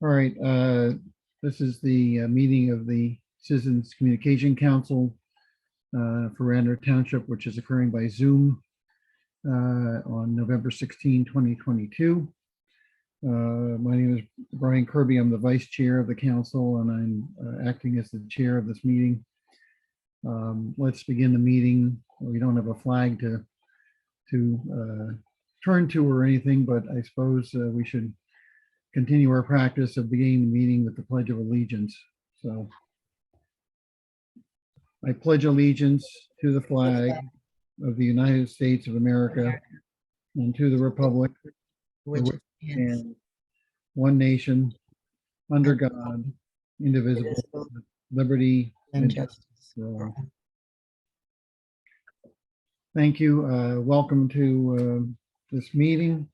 All right, this is the meeting of the Citizens Communication Council for Radnor Township, which is occurring by Zoom on November 16, 2022. My name is Brian Kirby. I'm the vice chair of the council, and I'm acting as the chair of this meeting. Let's begin the meeting. We don't have a flag to turn to or anything, but I suppose we should continue our practice of beginning the meeting with the Pledge of Allegiance. So I pledge allegiance to the flag of the United States of America and to the republic for which it stands, one nation, under God, indivisible, with liberty and justice for all. Thank you. Welcome to this meeting.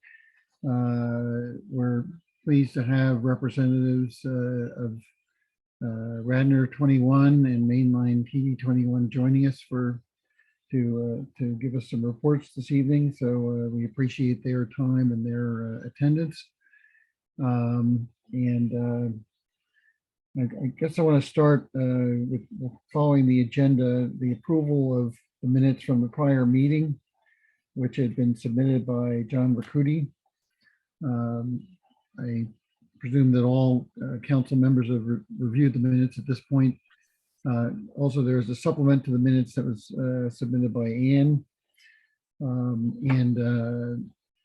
We're pleased to have representatives of Radnor 21 and Mainline PD 21 joining us to give us some reports this evening. So we appreciate their time and their attendance. I guess I want to start with following the agenda, the approval of the minutes from the prior meeting, which had been submitted by John Rakuti. I presume that all council members have reviewed the minutes at this point. Also, there's a supplement to the minutes that was submitted by Ann.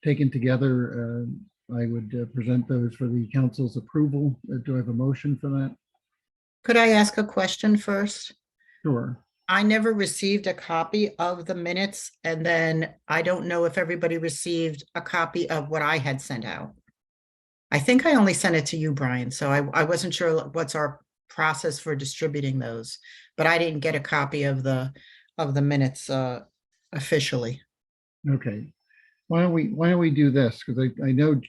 Taken together, I would present those for the council's approval. Do I have a motion for that? Could I ask a question first? Sure. I never received a copy of the minutes, and then I don't know if everybody received a copy of what I had sent out. I think I only sent it to you, Brian, so I wasn't sure what's our process for distributing those, but I didn't get a copy of the minutes officially. Okay. Why don't we do this? Because I know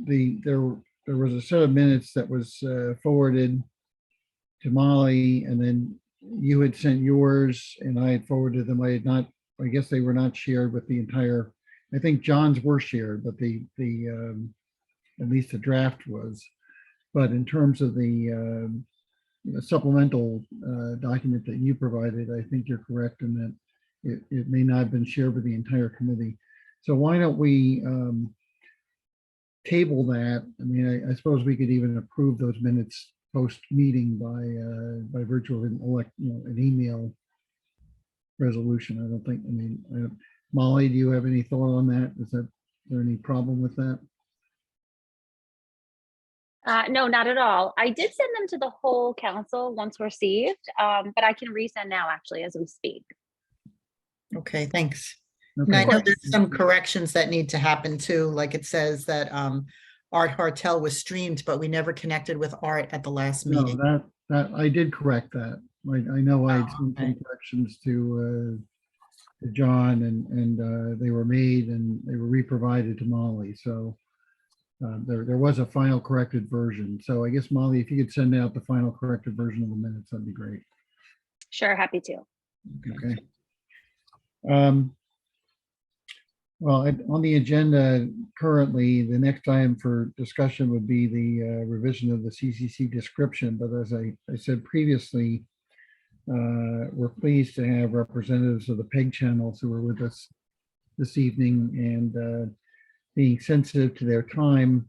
there was a set of minutes that was forwarded to Molly, and then you had sent yours and I had forwarded them. I guess they were not shared with the entire, I think John's were shared, but at least the draft was. But in terms of the supplemental document that you provided, I think you're correct in that it may not have been shared with the entire committee. So why don't we table that? I mean, I suppose we could even approve those minutes post meeting by virtue of an email resolution. I don't think. I mean, Molly, do you have any thought on that? Is there any problem with that? No, not at all. I did send them to the whole council once received, but I can resend now actually as we speak. Okay, thanks. Okay. And I know there's some corrections that need to happen too. Like it says that Art Hartel was streamed, but we never connected with Art at the last meeting. No, that I did correct that. I know I had some okay. corrections to John, and they were made and they were re-provided to Molly. So there was a final corrected version. So I guess, Molly, if you could send out the final corrected version of the minutes, that'd be great. Sure, happy to. Okay. Well, on the agenda currently, the next item for discussion would be the revision of the CCC description. But as I said previously, we're pleased to have representatives of the PEG channels who are with us this evening, and being sensitive to their time,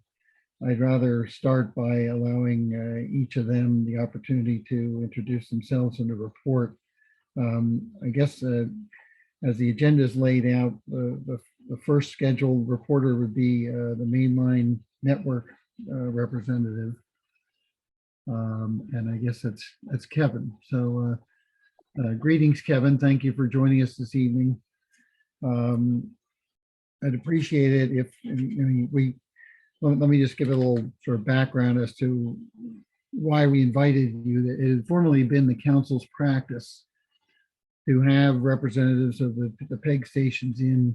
I'd rather start by allowing each of them the opportunity to introduce themselves in the report. I guess as the agenda is laid out, the first scheduled reporter would be the Mainline Network representative. And I guess that's Kevin. So greetings, Kevin. Thank you for joining us this evening. I'd appreciate it if let me just give a little sort of background as to why we invited you. It had formerly been the council's practice to have representatives of the PEG stations in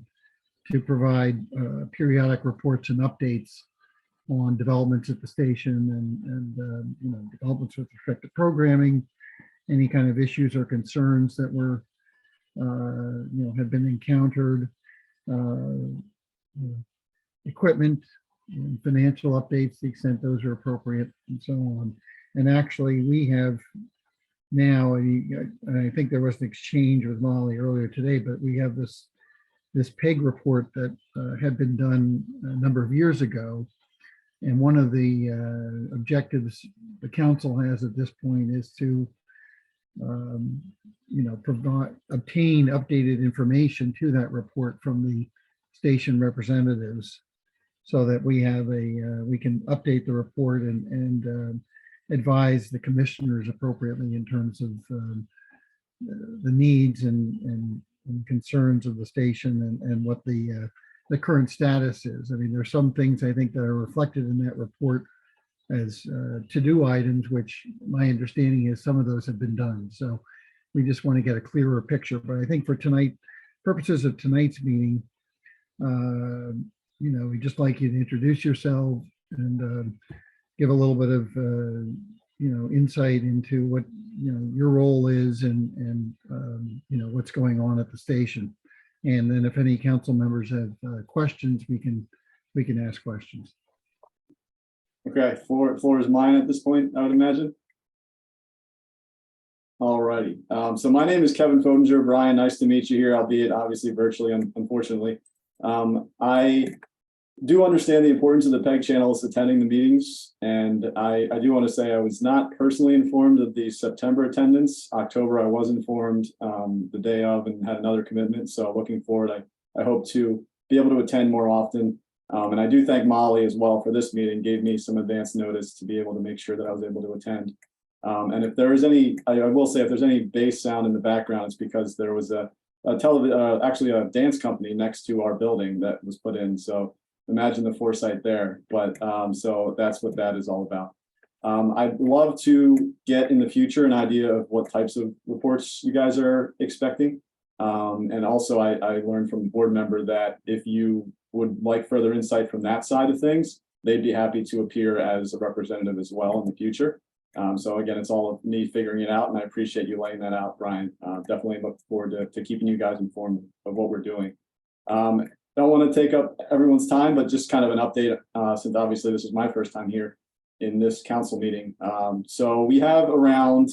to provide periodic reports and updates on developments at the station and developments with respect to programming, any kind of issues or concerns that were have been encountered, equipment and financial updates to the extent those are appropriate and so on. And actually, we have now, and I think there was an exchange with Molly earlier today, but we have this PEG report that had been done a number of years ago. And one of the objectives the council has at this point is to obtain updated information to that report from the station representatives, so that we have we can update the report and advise the commissioners appropriately in terms of the needs and concerns of the station and what the current status is. I mean, there's some things I think that are reflected in that report as to-do items, which my understanding is some of those have been done. So we just want to get a clearer picture. But I think for purposes of tonight's meeting, we'd just like you to introduce yourself and give a little bit of insight into what your role is and what's going on at the station. And then if any council members have questions, we can ask questions. Okay, floor is mine at this point, I would imagine. All righty. So my name is Kevin Fotinger. Brian, nice to meet you here, albeit obviously virtually, unfortunately. I do understand the importance of the PEG channels attending the meetings, and I do want to say I was not personally informed of the September attendance. October, I was informed the day of and had another commitment. So looking forward, I hope to be able to attend more often. And I do thank Molly as well for this meeting, gave me some advance notice to be able to make sure that I was able to attend. And if there is any, I will say if there's any bass sound in the background, it's because there was actually a dance company next to our building that was put in. So imagine the foresight there. But so that's what that is all about. I'd love to get in the future an idea of what types of reports you guys are expecting. And also I learned from a board member that if you would like further insight from that side of things, they'd be happy to appear as a representative as well in the future. So again, it's all of me figuring it out, and I appreciate you laying that out, Brian. Definitely look forward to keeping you guys informed of what we're doing. Don't want to take up everyone's time, but just kind of an update, since obviously this is my first time here in this council meeting. So we have around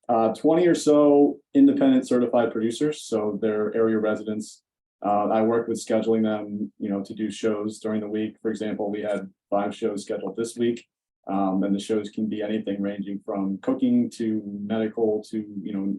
20 or so independent certified producers, so they're area residents. I work with scheduling them, to do shows during the week. For example, we had 5 shows scheduled this week. And the shows can be anything ranging from cooking to medical to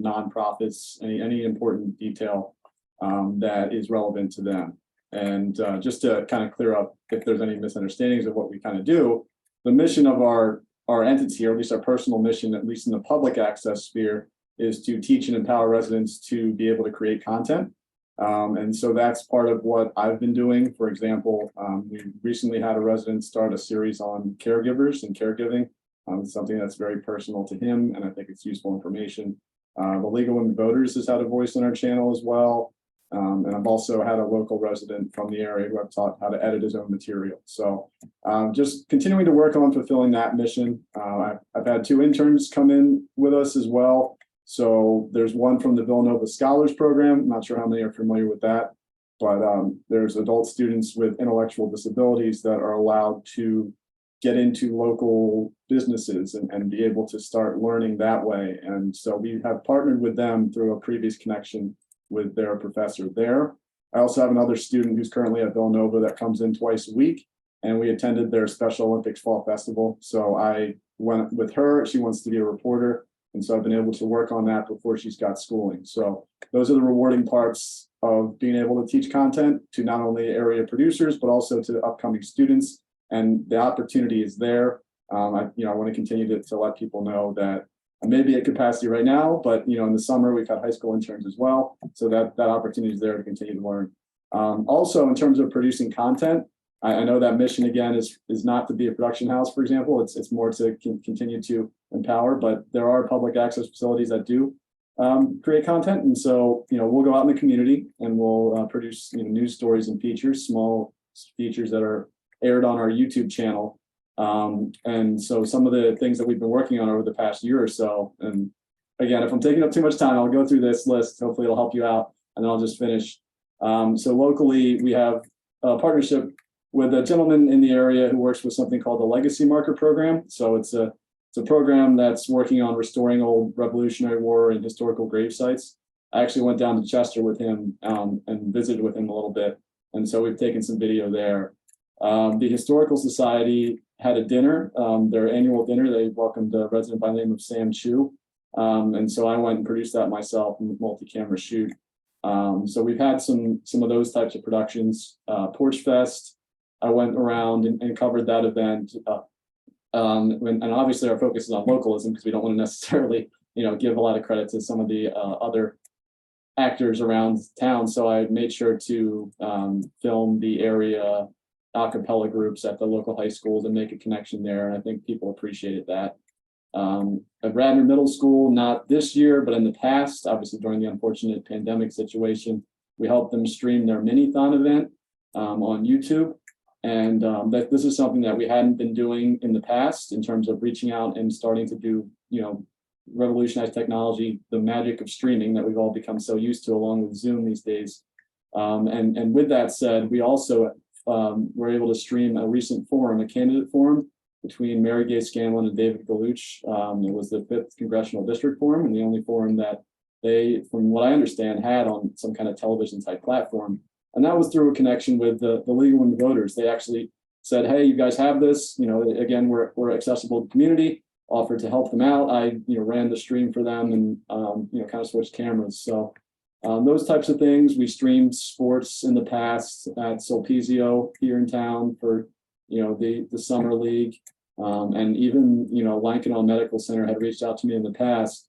nonprofits, any important detail that is relevant to them. And just to kind of clear up if there's any misunderstandings of what we kind of do, the mission of our entity, or at least our personal mission, at least in the public access sphere, is to teach and empower residents to be able to create content. And so that's part of what I've been doing. For example, we recently had a resident start a series on caregivers and caregiving. It's something that's very personal to him, and I think it's useful information. The League of Women Voters has had a voice on our channel as well. And I've also had a local resident from the area who I've taught how to edit his own material. So just continuing to work on fulfilling that mission. I've had 2 interns come in with us as well. So there's one from the Villanova Scholars Program. I'm not sure how many are familiar with that, but there's adult students with intellectual disabilities that are allowed to get into local businesses and be able to start learning that way. And so we have partnered with them through a previous connection with their professor there. I also have another student who's currently at Villanova that comes in twice a week, and we attended their Special Olympics Fall Festival. So I went with her. She wants to be a reporter. And so I've been able to work on that before she's got schooling. So those are the rewarding parts of being able to teach content to not only area producers, but also to the upcoming students. And the opportunity is there. I want to continue to let people know that I may be at capacity right now, but in the summer we've had high school interns as well. So that opportunity is there to continue to learn. Also, in terms of producing content, I know that mission again is not to be a production house, for example. It's more to continue to empower, but there are public access facilities that do create content, and so we'll go out in the community and we'll produce news stories and features, small features that are aired on our YouTube channel. And so some of the things that we've been working on over the past year or so, and again, if I'm taking up too much time, I'll go through this list. Hopefully it'll help you out, and then I'll just finish. So locally, we have a partnership with a gentleman in the area who works with something called the Legacy Marker Program. So it's a program that's working on restoring old Revolutionary War and historical grave sites. I actually went down to Chester with him and visited with him a little bit. And so we've taken some video there. The Historical Society had a dinner, their annual dinner. They welcomed a resident by the name of Sam Chu. And so I went and produced that myself in multi-camera shoot. So we've had some of those types of productions. Porch Fest, I went around and covered that event. And obviously our focus is on localism because we don't want to necessarily, give a lot of credit to some of the other actors around town. So I made sure to film the area a cappella groups at the local high schools and make a connection there. And I think people appreciated that. At Radnor Middle School, not this year, but in the past, obviously during the unfortunate pandemic situation, we helped them stream their mini-thon event on YouTube. And this is something that we hadn't been doing in the past in terms of reaching out and starting to do, revolutionize technology, the magic of streaming that we've all become so used to along with Zoom these days. And with that said, we also were able to stream a recent forum, a candidate forum between Mary Gay Scanlon and David Galuch. It was the 5th Congressional District Forum and the only forum that they, from what I understand, had on some kind of television type platform. And that was through a connection with the League of Women Voters. They actually said, hey, you guys have this, again, we're accessible to the community, offered to help them out. I, ran the stream for them and, kind of switched cameras. So those types of things. We streamed sports in the past at Sulpizio here in town for, the Summer League. And even, Lankenau Medical Center had reached out to me in the past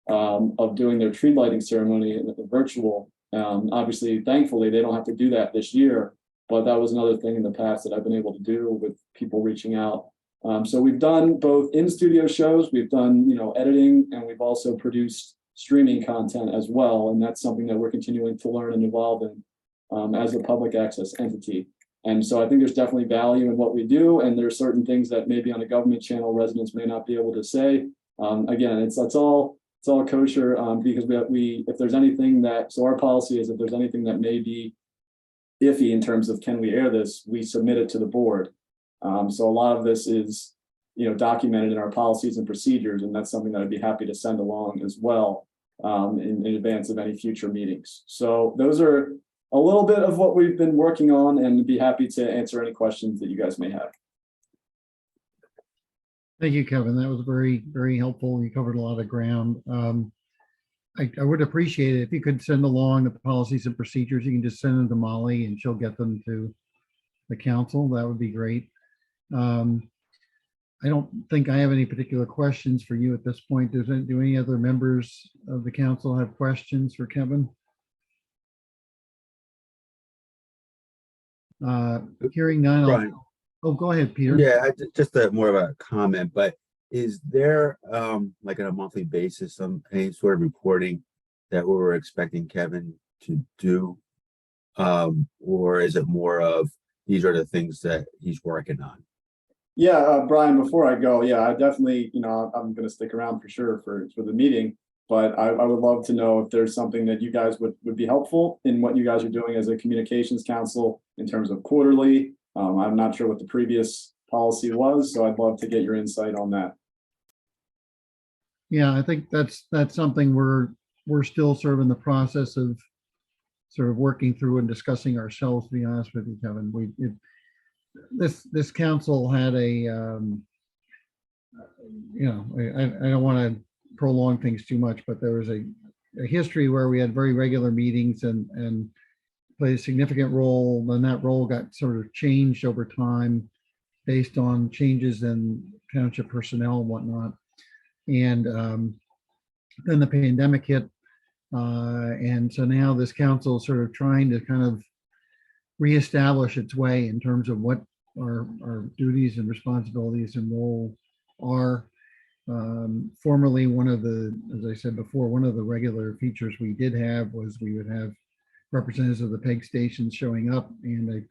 of doing their tree lighting ceremony in the virtual. Obviously, thankfully, they don't have to do that this year, but that was another thing in the past that I've been able to do with people reaching out. So we've done both in-studio shows, we've done, editing, and we've also produced streaming content as well. And that's something that we're continuing to learn and evolve in as a public access entity. And so I think there's definitely value in what we do. And there are certain things that maybe on a government channel residents may not be able to say. Again, it's all kosher because we if there's anything that, so our policy is if there's anything that may be iffy in terms of can we air this, we submit it to the board. So a lot of this is, documented in our policies and procedures, and that's something that I'd be happy to send along as well in advance of any future meetings. So those are a little bit of what we've been working on, and be happy to answer any questions that you guys may have. Thank you, Kevin. That was very, very helpful. You covered a lot of ground. I would appreciate it if you could send along the policies and procedures. You can just send them to Molly and she'll get them to the council. That would be great. I don't think I have any particular questions for you at this point. Do any other members of the council have questions for Kevin? Hearing none. Brian. Oh, go ahead, Peter. Yeah, just more of a comment, but is there like on a monthly basis any sort of reporting that we're expecting Kevin to do? Or is it more of these are the things that he's working on? Yeah, Brian, before I go, I definitely, I'm going to stick around for sure for the meeting, but I would love to know if there's something that you guys would be helpful in what you guys are doing as a communications council in terms of quarterly. I'm not sure what the previous policy was, so I'd love to get your insight on that. Yeah, I think that's something we're still sort of in the process of sort of working through and discussing ourselves, to be honest with you, Kevin. This council had a, I don't want to prolong things too much, but there was a history where we had very regular meetings and played a significant role. Then that role got sort of changed over time based on changes in township personnel and whatnot. And then the pandemic hit. And so now this council is sort of trying to kind of reestablish its way in terms of what our duties and responsibilities and role are. Formerly, as I said before, one of the regular features we did have was we would have representatives of the PEG stations showing up, and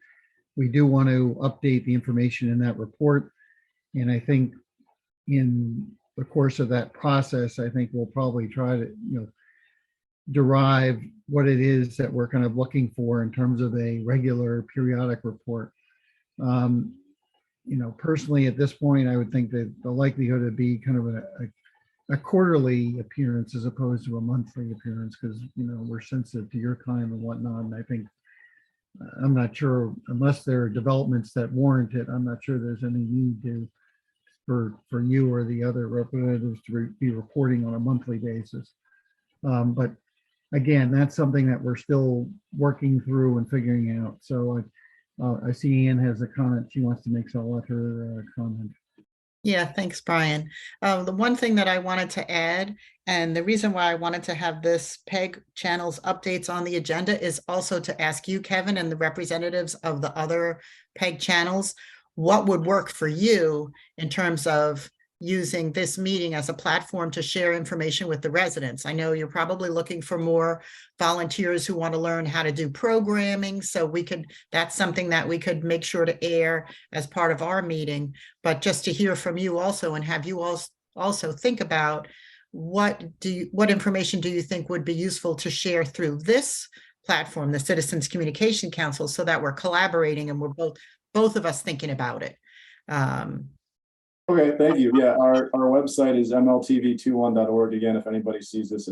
we do want to update the information in that report. And I think in the course of that process, I think we'll probably try to, derive what it is that we're kind of looking for in terms of a regular periodic report. You know, personally, at this point, I would think that the likelihood would be kind of a quarterly appearance as opposed to a monthly appearance, because, you know, we're sensitive to your time and whatnot. And I think, I'm not sure, unless there are developments that warrant it, I'm not sure there's any need for you or the other representatives to be reporting on a monthly basis. But again, that's something that we're still working through and figuring out. So I see Ann has a comment she wants to make, so I'll let her comment. Yeah, thanks, Brian. The one thing that I wanted to add, and the reason why I wanted to have this PEG channels updates on the agenda, is also to ask you, Kevin, and the representatives of the other PEG channels, what would work for you in terms of using this meeting as a platform to share information with the residents. I know you're probably looking for more volunteers who want to learn how to do programming. So that's something that we could make sure to air as part of our meeting, but just to hear from you also, and have you also think about what information do you think would be useful to share through this platform, the Citizens Communication Council, so that we're collaborating and we're both of us thinking about it. Okay, thank you. Yeah, our website is mltv21.org. Again, if anybody sees this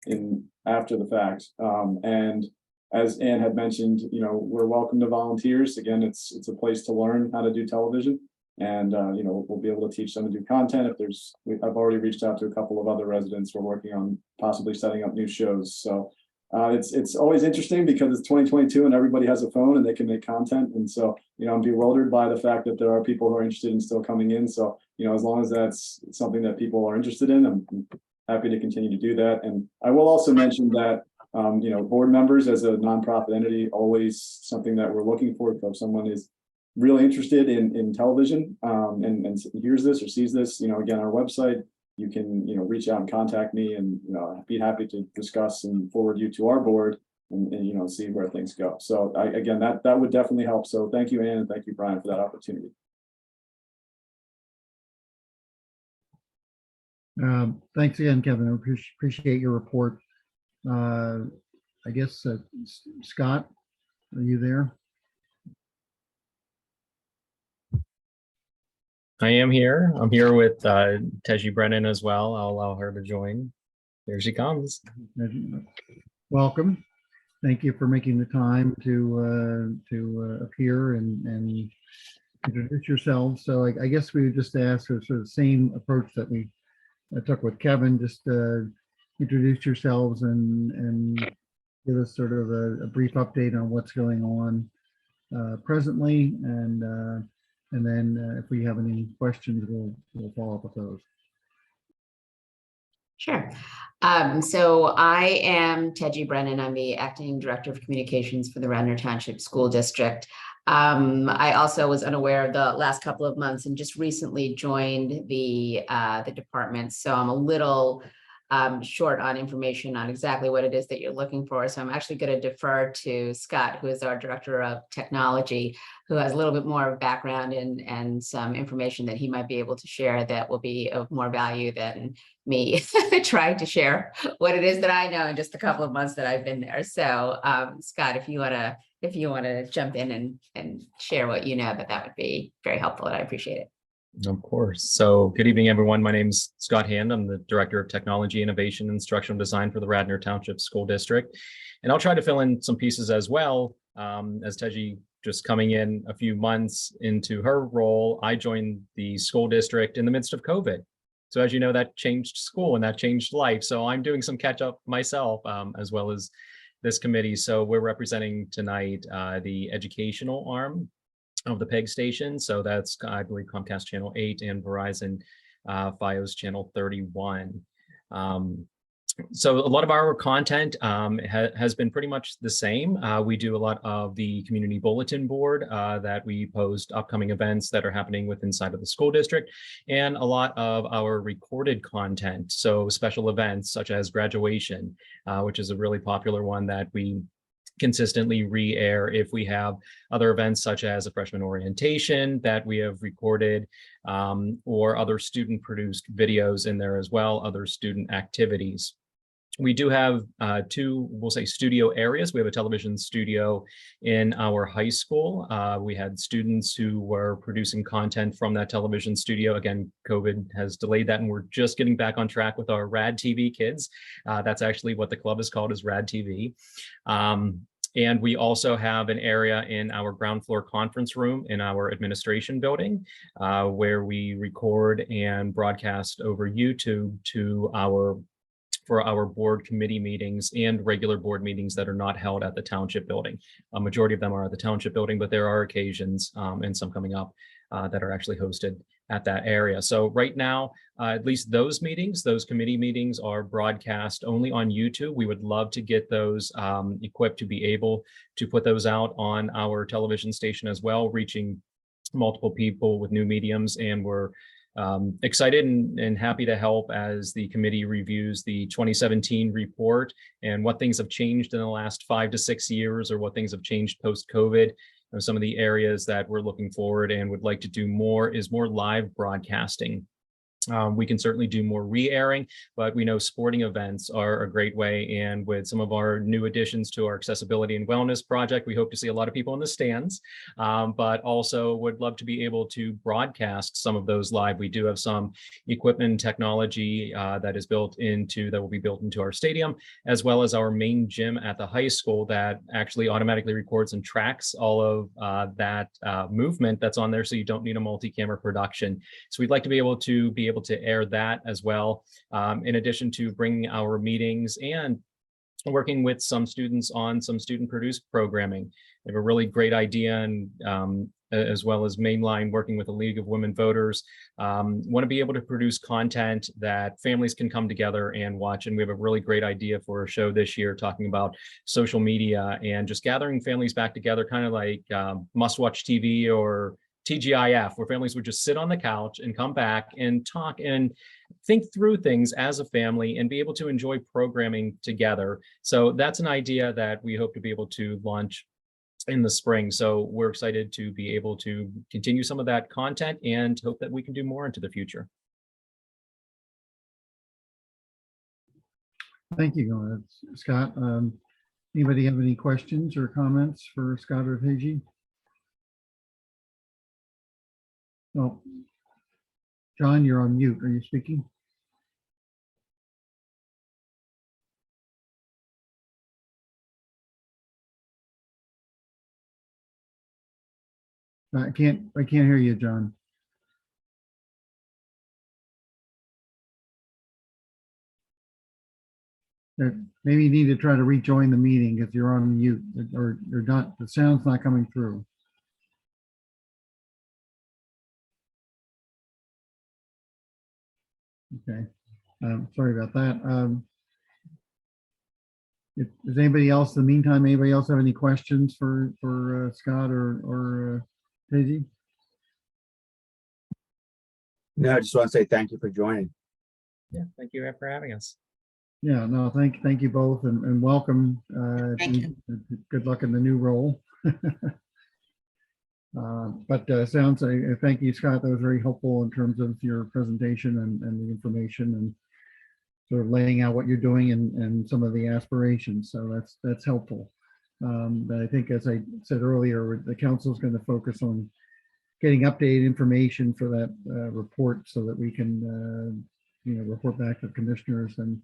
in after the fact. And as Ann had mentioned, you know, we're welcome to volunteers. Again, it's a place to learn how to do television, and you know, we'll be able to teach them to do content. I've already reached out to a couple of other residents. We're working on possibly setting up new shows. So it's always interesting because it's 2022 and everybody has a phone and they can make content. And so, you know, I'm bewildered by the fact that there are people who are interested in still coming in. So, you know, as long as that's something that people are interested in, I'm happy to continue to do that. And I will also mention that, you know, board members as a nonprofit entity, always something that we're looking for. If someone is really interested in television and hears this or sees this, you know, again, our website, you can, you know, reach out and contact me, and, you know, I'd be happy to discuss and forward you to our board and you know, see where things go. So again, that would definitely help. So thank you, Ann, and thank you, Brian, for that opportunity. Thanks again, Kevin. I appreciate your report. I guess, Scott, are you there? I am here. I'm here with Teji Brennan as well. I'll allow her to join. Here she comes. Welcome. Thank you for making the time to appear and introduce yourselves. So I guess we would just ask for sort of the same approach that we took with Kevin. Just introduce yourselves and give us sort of a brief update on what's going on presently, and then if we have any questions, we'll follow up with those. Sure. So I am Teji Brennan. I'm the Acting Director of Communications for the Radnor Township School District. I also was unaware of the last couple of months and just recently joined the department. So I'm a little short on information on exactly what it is that you're looking for. So I'm actually going to defer to Scott, who is our Director of Technology, who has a little bit more background and some information that he might be able to share that will be of more value than me trying to share what it is that I know in just a couple of months that I've been there. So Scott, if you want to jump in and share what you know, that would be very helpful, and I appreciate it. Of course. So good evening, everyone. My name's Scott Hand. I'm the Director of Technology, Innovation, and Instructional Design for the Radnor Township School District. And I'll try to fill in some pieces as well. As Teji just coming in a few months into her role, I joined the school district in the midst of COVID. So as you know, that changed school and that changed life. So I'm doing some catch up myself, as well as this committee. So we're representing tonight the educational arm of the PEG station. So that's, I believe, Comcast Channel 8 and Verizon Fios Channel 31. So a lot of our content has been pretty much the same. We do a lot of the community bulletin board that we post upcoming events that are happening within inside of the school district, and a lot of our recorded content. So special events such as graduation, which is a really popular one that we consistently re-air if we have other events such as a freshman orientation that we have recorded, or other student produced videos in there as well, other student activities. We do have two, we'll say, studio areas. We have a television studio in our high school. We had students who were producing content from that television studio. Again, COVID has delayed that, and we're just getting back on track with our Rad TV kids. That's actually what the club is called, is Rad TV. And we also have an area in our ground floor conference room in our administration building, where we record and broadcast over YouTube for our board committee meetings and regular board meetings that are not held at the township building. A majority of them are at the township building, but there are occasions, and some coming up, that are actually hosted at that area. So right now, at least those meetings, those committee meetings, are broadcast only on YouTube. We would love to get those equipped to be able to put those out on our television station as well, reaching multiple people with new mediums. And we're excited and happy to help as the committee reviews the 2017 report and what things have changed in the last 5 to 6 years, or what things have changed post-COVID. Some of the areas that we're looking forward and would like to do more is more live broadcasting. We can certainly do more re-airing, but we know sporting events are a great way. And with some of our new additions to our accessibility and wellness project, we hope to see a lot of people in the stands, but also would love to be able to broadcast some of those live. We do have some equipment and technology that will be built into our stadium, as well as our main gym at the high school that actually automatically records and tracks all of that movement that's on there. So you don't need a multi-camera production. So we'd like to be able to air that as well, in addition to bringing our meetings and working with some students on some student-produced programming. We have a really great idea, and as well as mainline working with the League of Women Voters. Want to be able to produce content that families can come together and watch. And we have a really great idea for a show this year talking about social media and just gathering families back together, kind of like must-watch TV or TGIF, where families would just sit on the couch and come back and talk and think through things as a family and be able to enjoy programming together. So that's an idea that we hope to be able to launch in the spring. So we're excited to be able to continue some of that content and hope that we can do more into the future. Thank you, Scott. Anybody have any questions or comments for Scott or Teji? No. John, you're on mute. Are you speaking? I can't hear you, John. Maybe you need to try to rejoin the meeting if you're on mute, or you're not, the sound's not coming through. Okay, sorry about that. Does anybody else, in the meantime, anybody else have any questions for Scott or Daisy? No, I just want to say thank you for joining. Yeah, thank you for having us. Yeah, no, thank you both, and welcome. Thank you. Good luck in the new role. But thank you, Scott. That was very helpful in terms of your presentation and the information, and sort of laying out what you're doing and some of the aspirations. So that's helpful. But I think, as I said earlier, the council is going to focus on getting updated information for that report, so that we can report back to the commissioners, and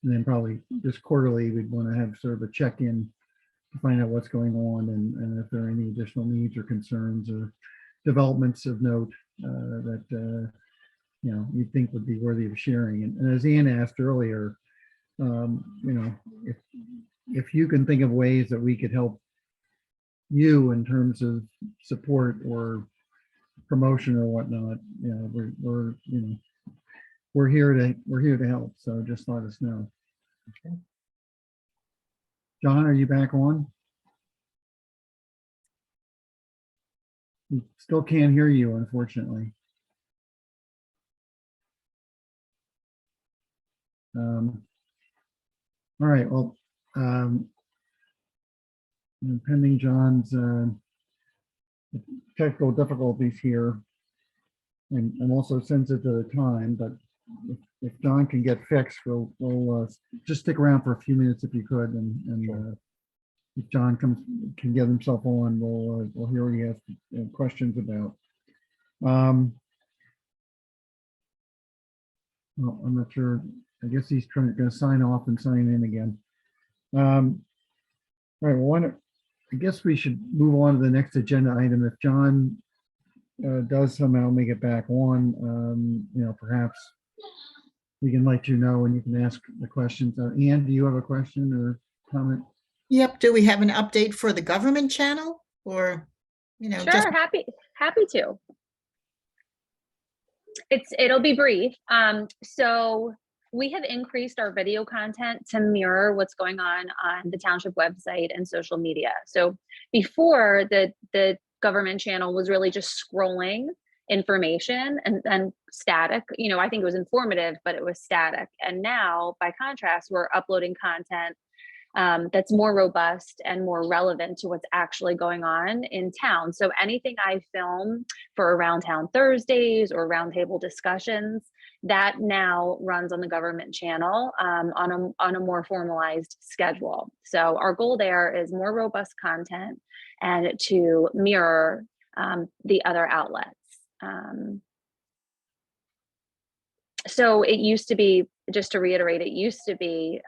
then probably just quarterly we'd want to have sort of a check-in to find out what's going on, and if there are any additional needs or concerns or developments of note that you think would be worthy of sharing. And as Ann asked earlier, if you can think of ways that we could help you in terms of support or promotion or whatnot, we're here to help. So just let us know. Okay. John, are you back on? We still can't hear you, unfortunately. All right, well, pending John's technical difficulties here, and I'm also sensitive to the time, but if John can get fixed, we'll just stick around for a few minutes if you could, and if John can get himself on, we'll hear what he has questions about. Well, I'm not sure. I guess he's going to sign off and sign in again. All right. Well, I guess we should move on to the next agenda item. If John does somehow make it back on, perhaps we can let you know and you can ask the questions. Ann, do you have a question or comment? Yep. Do we have an update for the government channel or, just Sure, happy to. It'll be brief. So we have increased our video content to mirror what's going on the township website and social media. So before, the government channel was really just scrolling information and static. I think it was informative, but it was static. And now, by contrast, we're uploading content that's more robust and more relevant to what's actually going on in town. So anything I film for Around Town Thursdays or roundtable discussions, that now runs on the government channel on a more formalized schedule. So our goal there is more robust content and to mirror the other outlets. So it used to be, just to reiterate,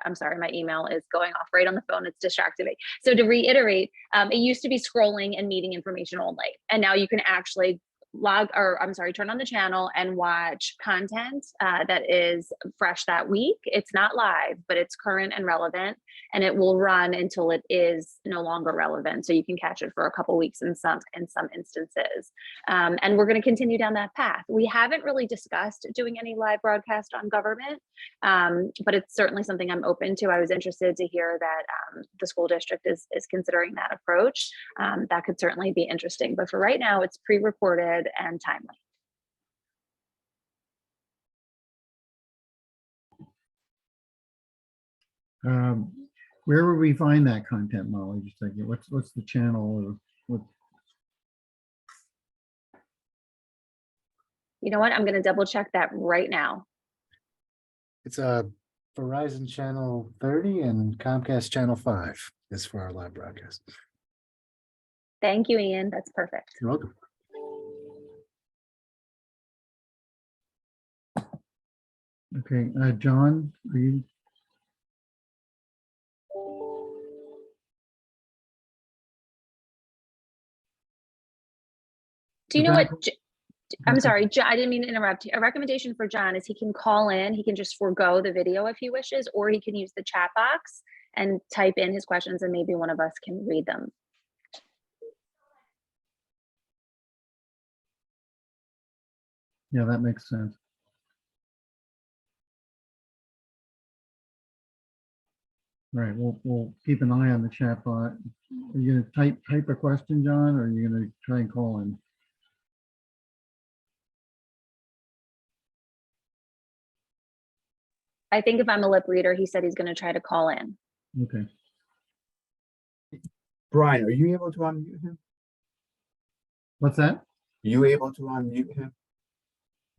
I'm sorry, my email is going off right on the phone. It's distracted me. So to reiterate, it used to be scrolling and meeting information only. And now you can actually turn on the channel and watch content that is fresh that week. It's not live, but it's current and relevant, and it will run until it is no longer relevant. So you can catch it for a couple weeks in some instances. And we're going to continue down that path. We haven't really discussed doing any live broadcast on government, but it's certainly something I'm open to. I was interested to hear that the school district is considering that approach. That could certainly be interesting. But for right now, it's pre-recorded and timely. Where would we find that content, Molly? Just like, what's the channel? Or what? You know what? I'm going to double check that right now. It's Verizon channel 30 and Comcast channel 5 is for our live broadcast. Thank you, Ian. That's perfect. You're welcome. Okay, John, are you? Do you know what? I'm Okay. sorry, I didn't mean to interrupt. A recommendation for John is he can call in, he can just forego the video if he wishes, or he can use the chat box and type in his questions and maybe one of us can read them. Yeah, that makes sense. All right, we'll keep an eye on the chat bot. Are you gonna type a question, John, or are you gonna try and call in? I think if I'm a lip reader, he said he's going to try to call in. Okay. Brian, are you able to unmute him? What's that? Are you able to unmute him?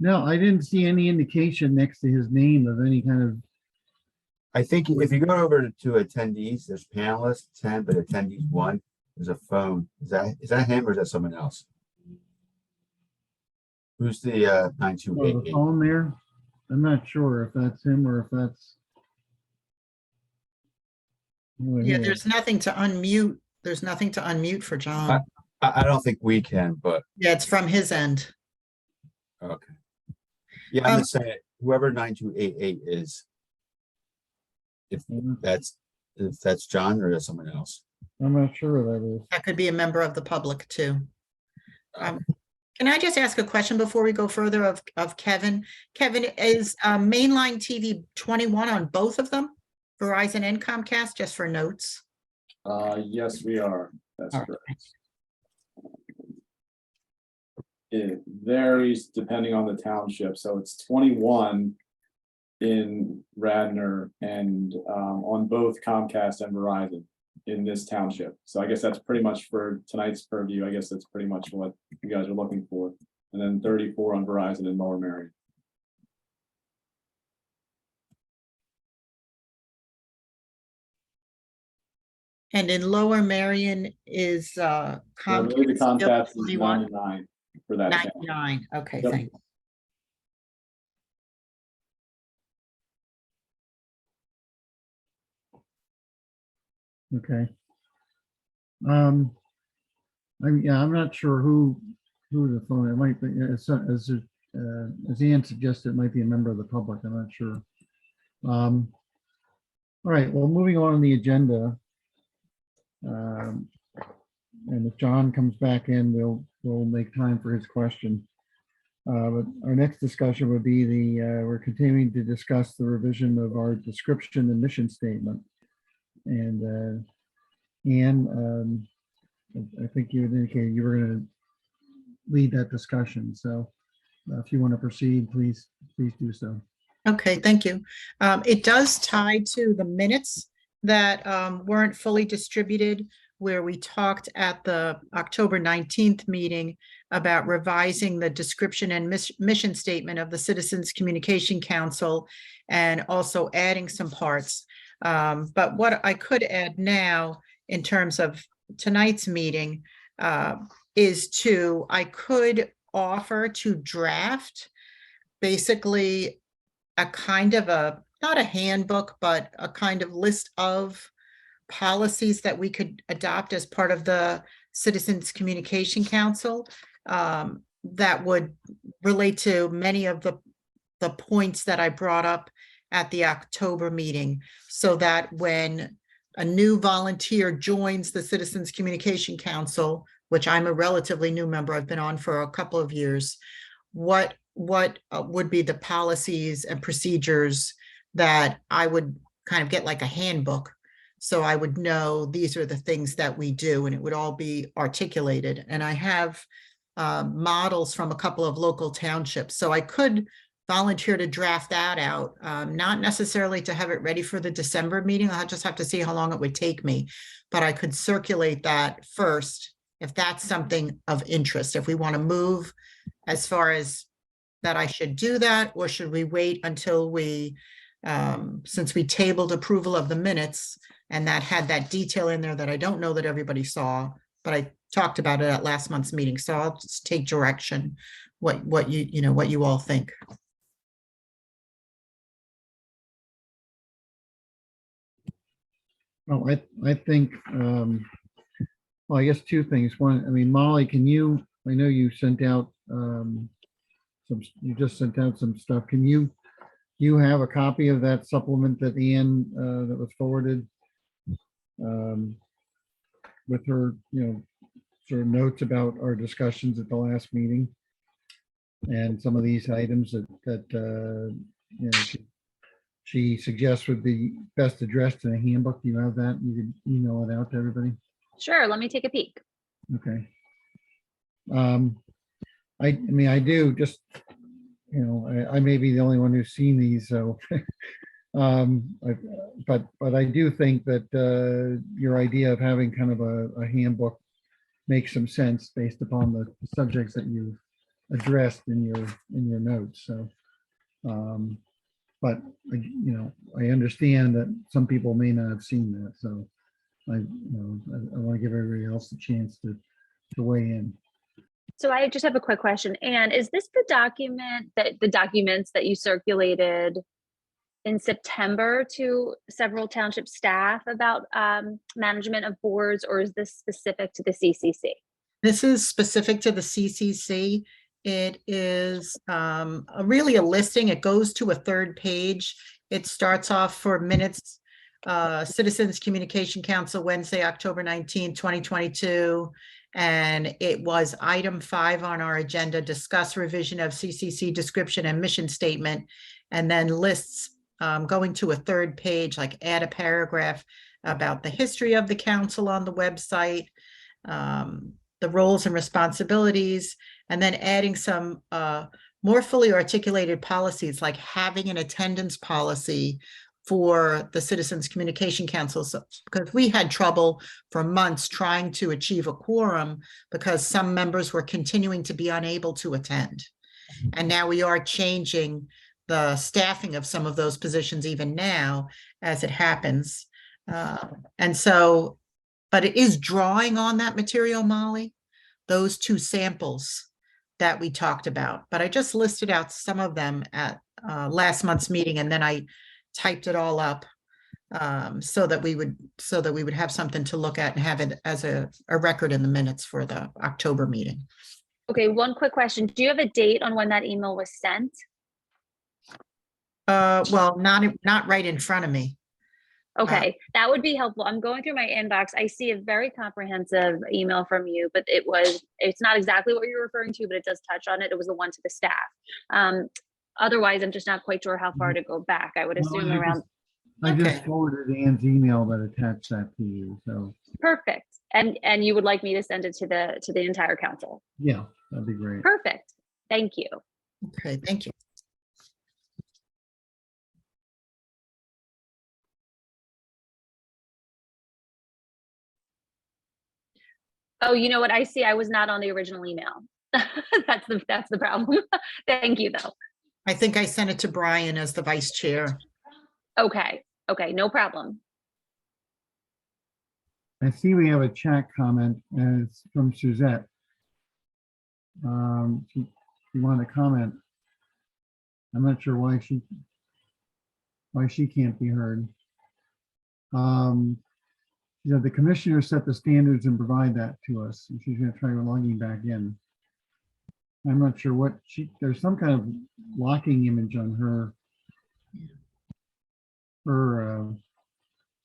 No, I didn't see any indication next to his name of any kind of. I think if you go over to attendees, there's panelists 10, but attendees 1, there's a phone. Is that him or is that someone else? Who's the The 9288? phone there. I'm not sure if that's him or if that's. Yeah, there's nothing to unmute. There's nothing to unmute for John. I don't think we can, but Yeah, it's from his end. okay. Yeah, I'm just saying whoever 9288 is, if that's John or that's someone else. I'm not sure what that is. That could be a member of the public too. Can I just ask a question before we go further of Kevin? Kevin, is mainline TV 21 on both of them, Verizon and Comcast, just for notes? Yes, we are. That's All right. correct. It varies depending on the township. So it's 21 in Radnor and on both Comcast and Verizon in this township. So I guess that's pretty much for tonight's purview. I guess that's pretty much what you guys are looking for. And then 34 on Verizon in Lower Merion. And in Lower Marion is I believe the Comcast still Comcast is 21? 99 for that channel. 99, okay, Yep. thanks. Okay. I'm not sure who the phone, it might be, as Ian suggested, it might be a member of the public, I'm not sure. All right, well, moving on the agenda. And if John comes back in, we'll make time for his question. But our next discussion would be we're continuing to discuss the revision of our description and mission statement. And Anne, I think you had indicated you were going to lead that discussion. So if you want to proceed, please do so. Okay, thank you. It does tie to the minutes that weren't fully distributed, where we talked at the October 19th meeting about revising the description and mission statement of the Citizens Communication Council and also adding some parts. But what I could add now in terms of tonight's meeting is I could offer to draft basically a kind of not a handbook, but a kind of list of policies that we could adopt as part of the Citizens Communication Council that would relate to many of the points that I brought up at the October meeting, so that when a new volunteer joins the Citizens Communication Council, which I'm a relatively new member, I've been on for a couple of years, what would be the policies and procedures that I would kind of get like a handbook. So I would know these are the things that we do, and it would all be articulated. And I have models from a couple of local townships. So I could volunteer to draft that out, not necessarily to have it ready for the December meeting. I'll just have to see how long it would take me, but I could circulate that first if that's something of interest. If we want to move as far as that, I should do that, or should we wait until we, since we tabled approval of the minutes and that had that detail in there that I don't know that everybody saw, but I talked about it at last month's meeting. So I'll just take direction, what you all think. Oh, I think, well, I guess two things. One, I mean, Molly, I know you sent out you just sent out some stuff. Can you have a copy of that supplement that Ian that was forwarded with her, sort of notes about our discussions at the last meeting and some of these items that she suggests would be best addressed in a handbook? Do you have that? You could email it out to everybody. Sure, let me take a peek. Okay. I mean, I do just, I may be the only one who's seen these, so, but I do think that your idea of having kind of a handbook makes some sense based upon the subjects that you've addressed in your notes. So, but I understand that some people may not have seen that, so I want to give everybody else a chance to weigh in. So I just have a quick question. Anne, is this the documents that you circulated in September to several township staff about management of boards, or is this specific to the CCC? This is specific to the CCC. It is really a listing. It goes to a third page. It starts off for minutes, Citizens Communication Council, Wednesday, October 19, 2022. And it was item 5 on our agenda, discuss revision of CCC description and mission statement, and then lists going to a third page, like add a paragraph about the history of the council on the website, the roles and responsibilities, and then adding some more fully articulated policies, like having an attendance policy for the Citizens Communication Council, because we had trouble for months trying to achieve a quorum because some members were continuing to be unable to attend. And now we are changing the staffing of some of those positions even now as it happens. And so but it is drawing on that material, Molly, those two samples that we talked about. But I just listed out some of them at last month's meeting, and then I typed it all up so that we would have something to look at and have it as a record in the minutes for the October meeting. Okay, one quick question. Do you have a date on when that email was sent? Well, not right in front of me. Okay, that would be helpful. I'm going through my inbox. I see a very comprehensive email from you, but it's not exactly what you're referring to, but it does touch on it. It was the one to the staff. Otherwise, I'm just not quite sure how far to go back. I would assume around. I just Okay. forwarded Ann's email that attached that to you, so, Perfect. And you would like me to send it to the entire council? yeah, that'd be great. Perfect. Thank you. Okay, thank you. Oh, you know what? I see. I was not on the original email. That's the problem. Thank you, though. I think I sent it to Brian as the vice chair. Okay. Okay. No problem. I see we have a chat comment as from Suzette. She wanted to comment. I'm not sure why she can't be heard. You know, the commissioner set the standards and provide that to us. And she's going to try logging back in. I'm not sure what there's some kind of locking image on her.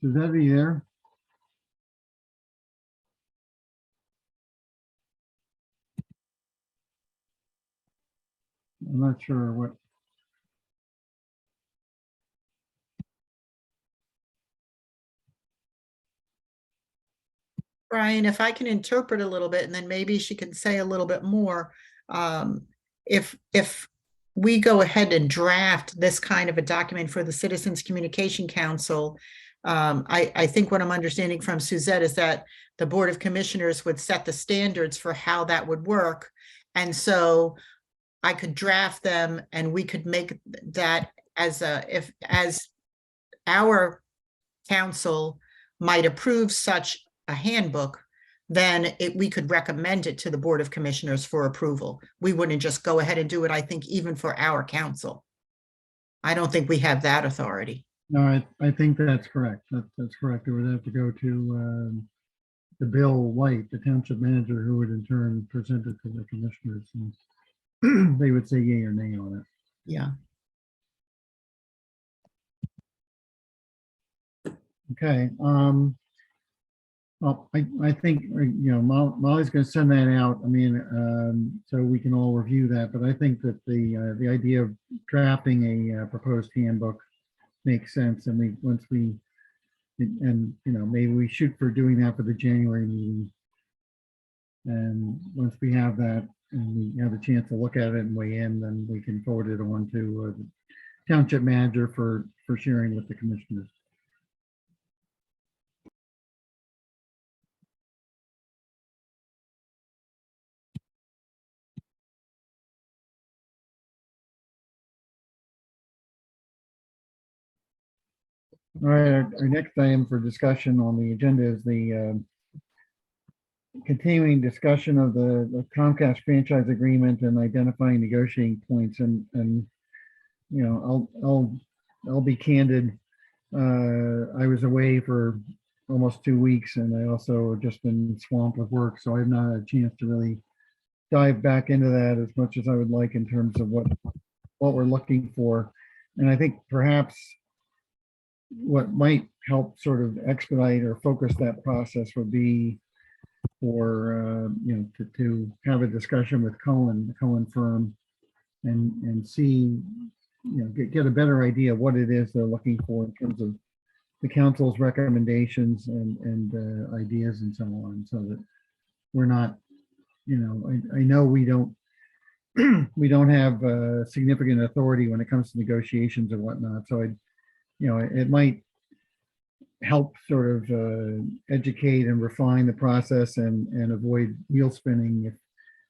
Suzette, are you there? I'm not sure what. Brian, if I can interpret a little bit, and then maybe she can say a little bit more. If we go ahead and draft this kind of a document for the Citizens Communication Council, I think what I'm understanding from Suzette is that the Board of Commissioners would set the standards for how that would work. And so I could draft them and we could make that as our council might approve such a handbook, then we could recommend it to the Board of Commissioners for approval. We wouldn't just go ahead and do it, I think, even for our council. I don't think we have that authority. No, I think that's correct. That's correct. It would have to go to the Bill White, the township manager, who would in turn present it to the commissioners. And they would say yay or nay on it. Yeah. Okay. Well, I think, you know, Molly's going to send that out. I mean, so we can all review that. But I think that the idea of drafting a proposed handbook makes sense. And you know, maybe we shoot for doing that for the January meeting. And once we have that and we have a chance to look at it and weigh in, then we can forward it on to the township manager for sharing with the commissioners. All right, our next item for discussion on the agenda is the continuing discussion of the Comcast franchise agreement and identifying negotiating points. And you know, I'll be candid. I was away for almost 2 weeks, and I also have just been swamped with work, so I've not had a chance to really dive back into that as much as I would like in terms of what we're looking for. And I think perhaps what might help sort of expedite or focus that process would be for you know, to have a discussion with the Cohen firm, and see, you know, get a better idea of what it is they're looking for in terms of the council's recommendations and ideas and so on, so that we're not, you know, I know we don't we don't have significant authority when it comes to negotiations or whatnot. So you know, it might help sort of educate and refine the process and avoid wheel spinning if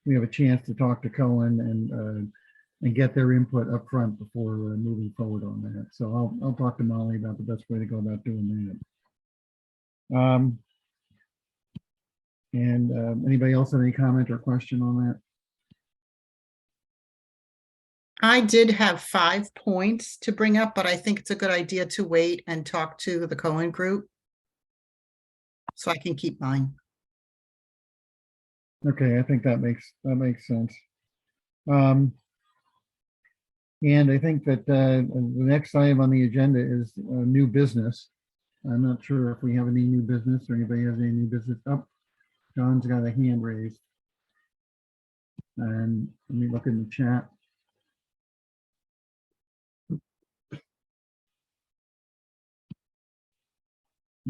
we have a chance to talk to Cohen and get their input up front before moving forward on that. So I'll talk to Molly about the best way to go about doing that. And anybody else have any comment or question on that? I did have 5 points to bring up, but I think it's a good idea to wait and talk to the Cohen group. So I can keep mine. Okay, I think that makes sense. And I think that the next item on the agenda is new business. I'm not sure if we have any new business or anybody has any new business. Oh, John's got a hand raised. And let me look in the chat.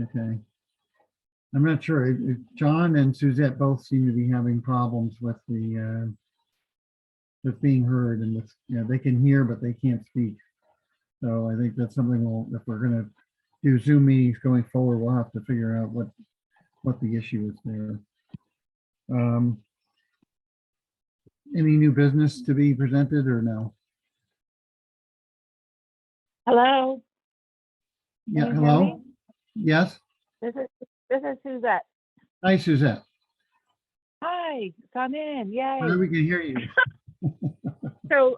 Okay. I'm not sure. John and Suzette both seem to be having problems with the with being heard, and with, you know, they can hear but they can't speak. So I think that's something if we're going to do Zoom meetings going forward, we'll have to figure out what the issue is there. Any new business to be presented or no? Hello. Yeah, Can you hear hello? me? Yes? This is Suzette. Hi, Suzette. Hi, come in. Yay. Now we can hear you. So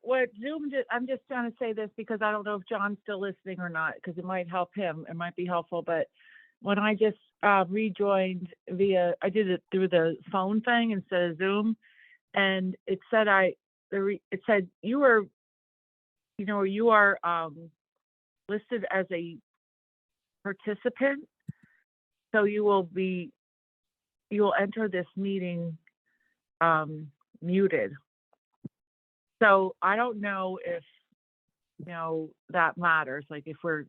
what Zoom did, I'm just trying to say this because I don't know if John's still listening or not, because it might help him. It might be helpful. But when I just rejoined I did it through the phone thing instead of Zoom, and it said it said you are listed as a participant, so you will enter this meeting muted. So I don't know if that matters. Like if we're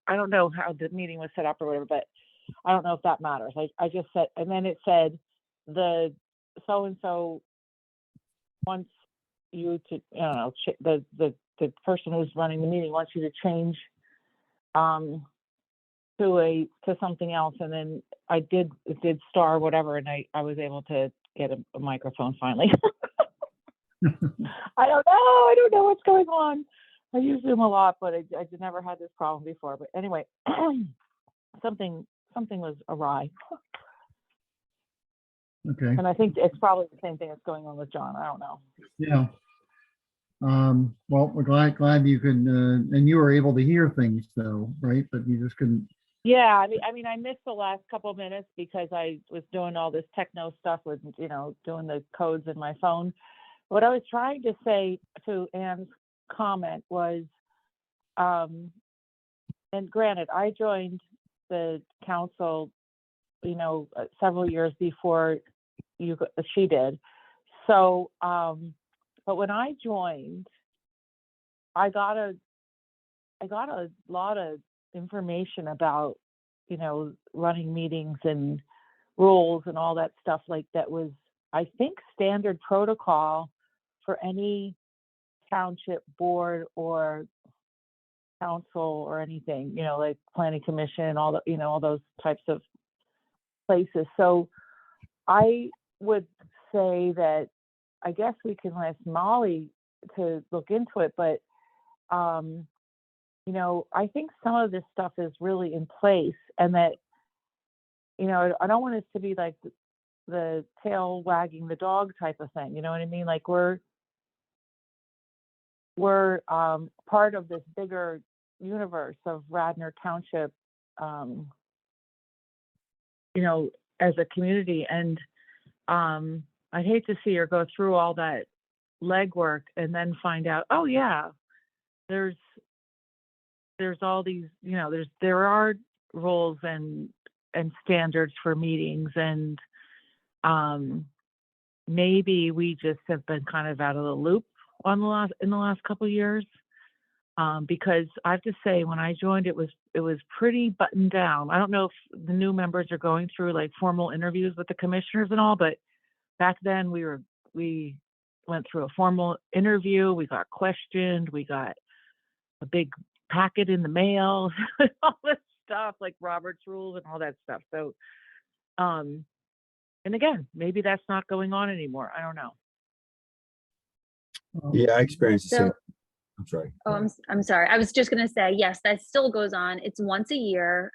I don't know how the meeting was set up or whatever, but I don't know if that matters. Like I just said, and then it said the so and so wants you to, the person who's running the meeting wants you to change to something else, and then it did star whatever, and I was able to get a microphone finally. I don't know what's going on. I use Zoom a lot, but I never had this problem before. But anyway, something was awry. Okay. And I think it's probably the same thing that's going on with John. I don't know. Yeah. Well, we're glad you could, and you were able to hear things though, right? But you just couldn't. Yeah, I mean, I missed the last couple of minutes because I was doing all this techno stuff with, doing the codes in my phone. What I was trying to say to Anne's comment was, and granted, I joined the council, several years before she did. So, but when I joined, I got a lot of information about, running meetings and rules and all that stuff. Like that was, I think, standard protocol for any township board or council or anything, like planning commission, all the, all those types of places. So I would say that I guess we can ask Molly to look into it, but I think some of this stuff is really in place, and that, I don't want us to be like the tail wagging the dog type of thing. You know what I mean? Like we're part of this bigger universe of Radnor Township, as a community. And I'd hate to see her go through all that legwork and then find out, oh yeah, there's all these, there are rules and standards for meetings, and maybe we just have been kind of out of the loop in the last couple of years, because I have to say, when I joined, it was pretty buttoned down. I don't know if the new members are going through like formal interviews with the commissioners and all, but back then we went through a formal interview. We got questioned. We got a big packet in the mail, all this stuff like Robert's rules and all that stuff. So, and again, maybe that's not going on anymore. I don't know. Yeah, I experienced the same. I'm sorry. Oh, I'm sorry. I was just gonna say, yes, that still goes on. It's once a year.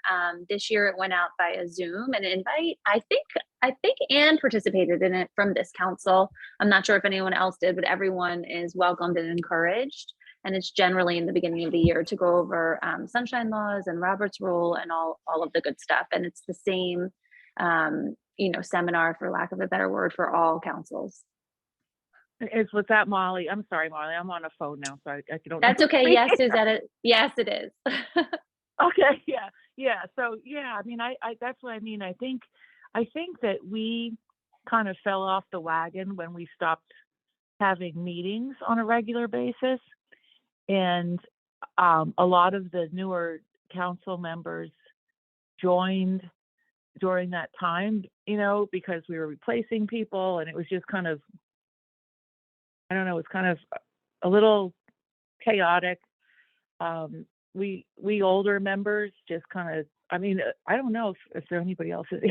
This year it went out via Zoom and invite. I think Anne participated in it from this council. I'm not sure if anyone else did, but everyone is welcomed and encouraged. And it's generally in the beginning of the year to go over sunshine laws and Robert's rule and all of the good stuff. And it's the same, seminar, for lack of a better word, for all councils. Was that Molly? I'm sorry, Molly. I'm on a phone now, so I don't know. That's okay. Yes, Suzette. Yes, it is. Okay. Yeah. So yeah, I mean, I that's what I mean. I think that we kind of fell off the wagon when we stopped having meetings on a regular basis. And a lot of the newer council members joined during that time, because we were replacing people, and it was just kind of, I don't know, it's kind of a little chaotic. We older members just kind of, I mean, I don't know if there anybody else is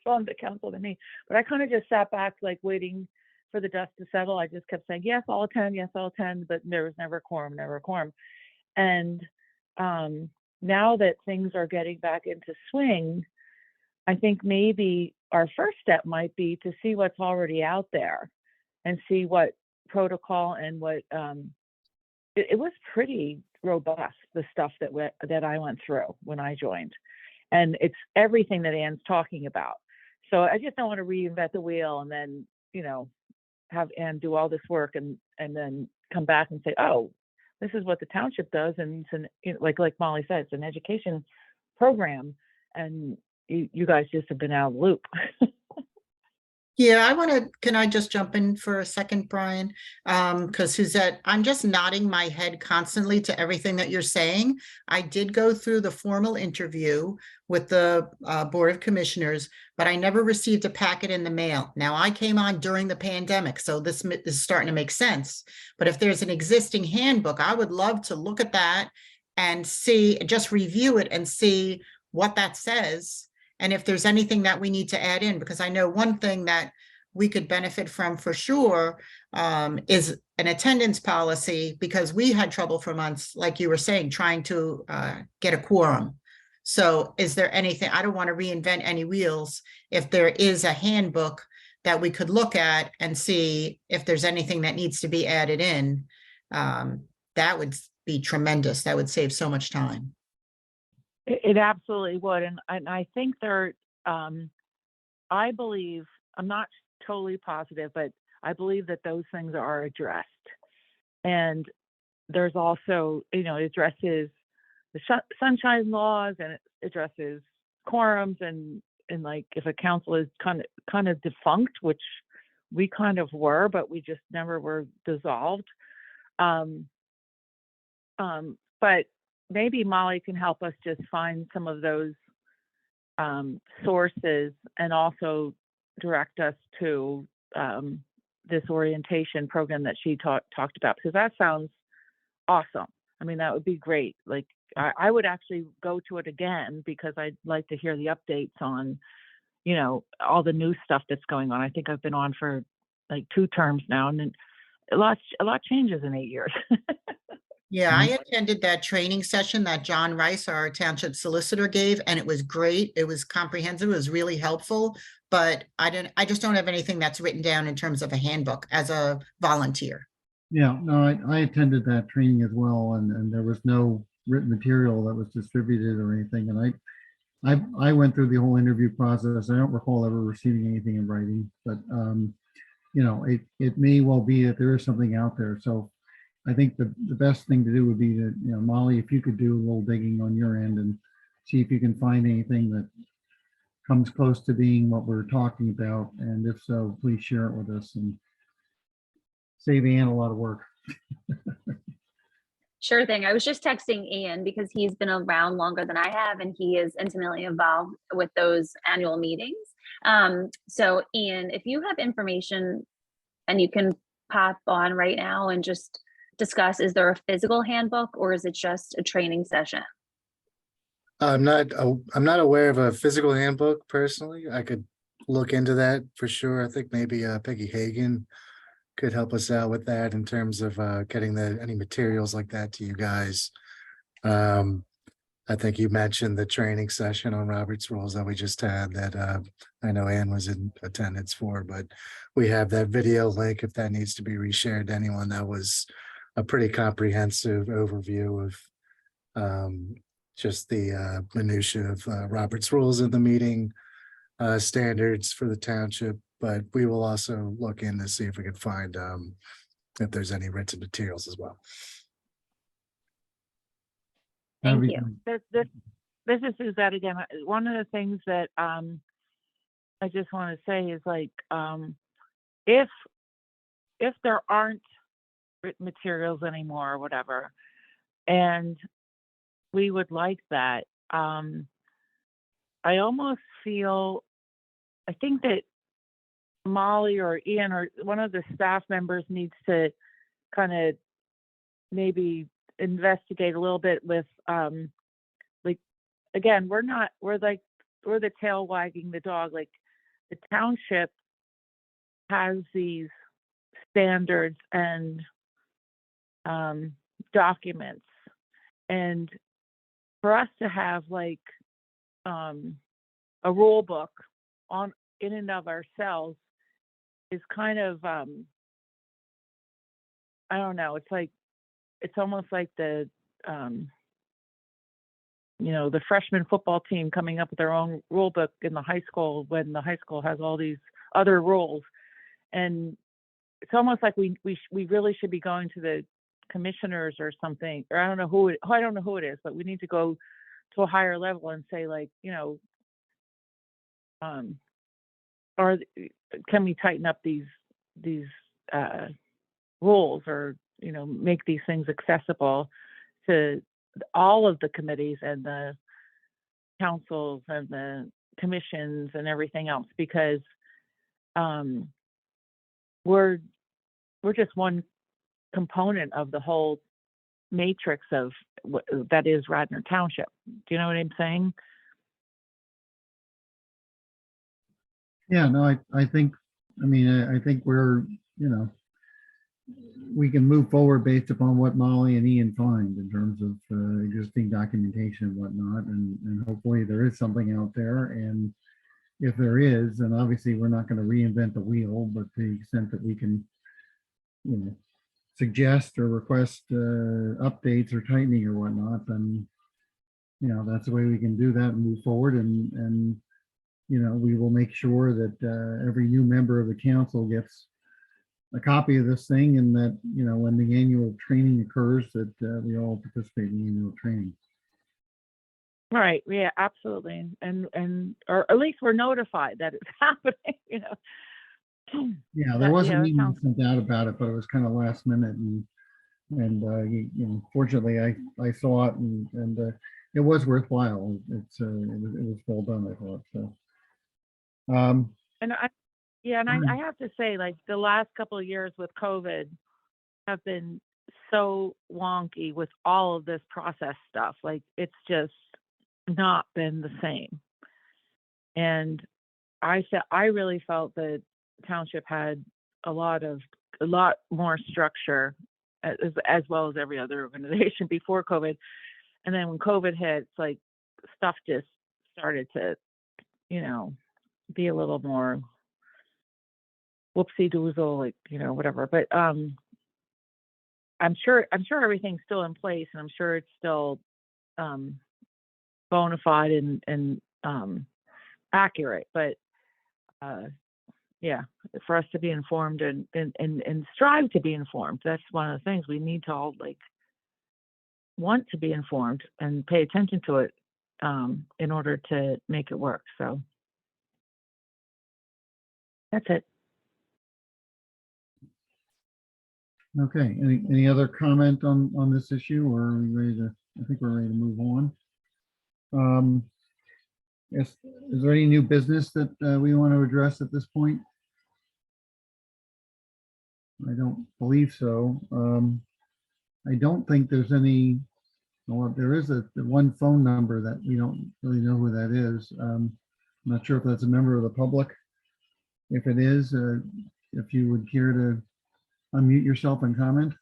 on the council than me, but I kind of just sat back, like, waiting for the dust to settle. I just kept saying, yes, I'll attend, but there was never a quorum. And now that things are getting back into swing, I think maybe our first step might be to see what's already out there and see what protocol and what it was pretty robust, the stuff that I went through when I joined, and it's everything that Anne's talking about. So I just don't want to reinvent the wheel and then have Anne do all this work and then come back and say, oh, this is what the township does, and it's like Molly said, it's an education program, and you guys just have been out of the loop. Yeah, can I just jump in for a second, Brian? Because Suzette, I'm just nodding my head constantly to everything that you're saying. I did go through the formal interview with the Board of Commissioners, but I never received a packet in the mail. Now, I came on during the pandemic, so this is starting to make sense. But if there's an existing handbook, I would love to look at that and just review it and see what that says. And if there's anything that we need to add in, because I know one thing that we could benefit from for sure is an attendance policy, because we had trouble for months, like you were saying, trying to get a quorum. So is there anything, I don't want to reinvent any wheels. If there is a handbook that we could look at and see if there's anything that needs to be added in, that would be tremendous. That would save so much time. It absolutely would. And I think I believe, I'm not totally positive, but I believe that those things are addressed. And there's also, it addresses the sunshine laws, and it addresses quorums, and like if a council is kind of defunct, which we kind of were, but we just never were dissolved. But maybe Molly can help us just find some of those sources, and also direct us to this orientation program that she talked about, because that sounds awesome. I mean, that would be great. Like, I would actually go to it again, because I'd like to hear the updates on, all the new stuff that's going on. I think I've been on for like 2 terms now, and then a lot changes in 8 years. Yeah, I attended that training session that John Rice, our township solicitor, gave, and it was great. It was comprehensive. It was really helpful, but I just don't have anything that's written down in terms of a handbook as a volunteer. Yeah, no, I attended that training as well, and there was no written material that was distributed or anything. And I went through the whole interview process. I don't recall ever receiving anything in writing, but it may well be that there is something out there. So I think the best thing to do would be to, Molly, if you could do a little digging on your end and see if you can find anything that comes close to being what we're talking about. And if so, please share it with us and save Ann a lot of work. Sure thing. I was just texting Ian because he's been around longer than I have, and he is intimately involved with those annual meetings. So Ian, if you have information and you can pop on right now and just discuss, is there a physical handbook or is it just a training session? I'm not aware of a physical handbook personally. I could look into that for sure. I think maybe Peggy Hagan could help us out with that in terms of getting any materials like that to you guys. I think you mentioned the training session on Robert's rules that we just had that I know Ann was in attendance for, but we have that video link if that needs to be reshared to anyone. That was a pretty comprehensive overview of just the minutia of Robert's rules of the meeting standards for the township. But we will also look in to see if we can find if there's any written materials as well. That'd Thank be you. great. This is Suzette again. One of the things that I just want to say is like if there aren't written materials anymore or whatever, and we would like that, I almost feel, I think that Molly or Ian or one of the staff members needs to kind of maybe investigate a little bit with like, again, we're the tail wagging the dog. Like, the township has these standards and documents, and for us to have like a rule book in and of ourselves is kind of I don't know, it's almost like the the freshman football team coming up with their own rule book in the high school when the high school has all these other rules. And it's almost like we really should be going to the commissioners or something, or I don't know who it is, but we need to go to a higher level and say, like, or can we tighten up these rules, or make these things accessible to all of the committees and the councils and the commissions and everything else, because we're just one component of the whole matrix of that is Radnor Township. Do you know what I'm saying? Yeah, no, I think we're, we can move forward based upon what Molly and Ian find in terms of existing documentation and whatnot, and hopefully there is something out there. And if there is, then obviously we're not going to reinvent the wheel, but to the extent that we can, suggest or request updates or tightening or whatnot, then, that's the way we can do that and move forward. And we will make sure that every new member of the council gets a copy of this thing, and that, when the annual training occurs, that we all participate in the annual training. Right. Yeah, absolutely. And or at least we're notified that it's happening, Yeah, there was an that email sounds- sent out about it, but it was kind of last minute, and fortunately I saw it, and it was worthwhile. It was well done, I thought. So And I have to say, like, the last couple of years with COVID have been so wonky with all of this process stuff. Like, it's just not been the same. And I really felt that Township had a lot more structure, as well as every other organization before COVID. And then when COVID hit, it's like stuff just started to, be a little more whoopsie doozle, like, whatever. But I'm sure everything's still in place, and I'm sure it's still bona fide and accurate. But yeah, for us to be informed and strive to be informed, that's one of the things we need to all, like, want to be informed and pay attention to it in order to make it work. So that's it. okay, any other comment on this issue, or are we ready to? I think we're ready to move on. Is there any new business that we want to address at this point? I don't believe so. I don't think there's any. Well, there is the one phone number that we don't really know who that is. I'm not sure if that's a member of the public. If it is, if you would care to unmute yourself and comment?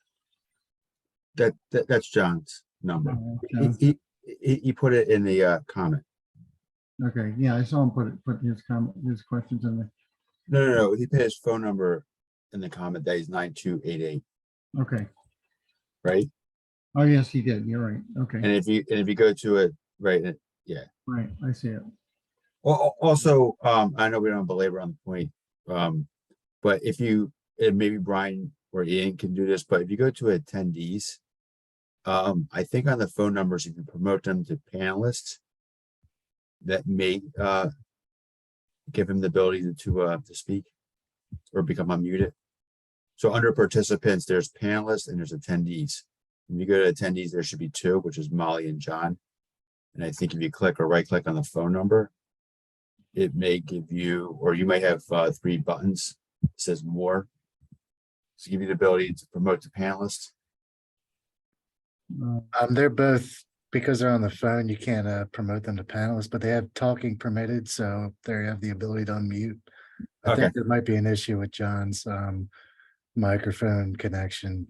That's John's number. John? He put it in the comment. Okay, yeah, I saw him put his comment, his questions in there. No. He put his phone number in the comment that he's 9288, Okay. right? Oh, yes, he did. You're right. Okay, And if you go to it, right, yeah. right. I see it. Also, I know we don't belabor on the point, but if you, and maybe Brian or Ian can do this, but if you go to attendees, I think on the phone numbers, if you promote them to panelists, that may give him the ability to speak or become unmuted. So under participants, there's panelists and there's attendees. When you go to attendees, there should be two, which is Molly and John. And I think if you click or right click on the phone number, it may give you, or you may have 3 buttons. It says more. To give you the ability to promote to panelists. They're both, because they're on the phone, you can't promote them to panelists, but they have talking permitted, so they have the ability to unmute. I Okay. think there might be an issue with John's microphone connection.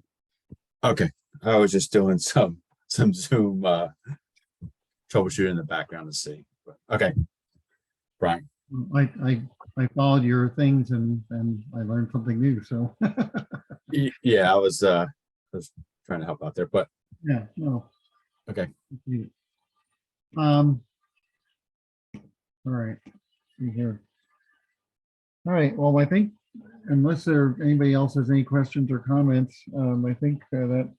Okay, I was just doing some Zoom troubleshooting in the background to see. Okay, Brian. I followed your things and I learned something new, so. Yeah, I was trying to help out there, but Yeah, no. okay. All right. See here. All right, well, I think unless anybody else has any questions or comments, I think that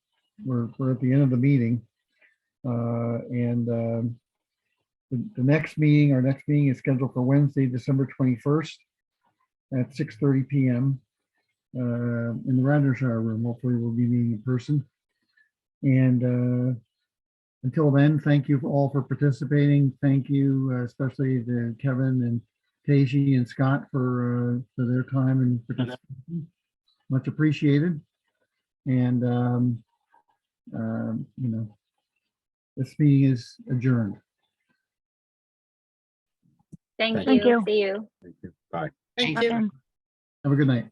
we're at the end of the meeting. The next meeting, our next meeting is scheduled for Wednesday, December 21st at 6:30 p.m. In the Radnor room. Hopefully we'll be meeting in person. And until then, thank you all for participating. Thank you, especially to Kevin and Taji and Scott for their time and participation. Much appreciated. And this meeting is adjourned. Thank Thank you. you. See you. Thank you. Bye. Thank you. Have a good night.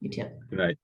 You too. Good night.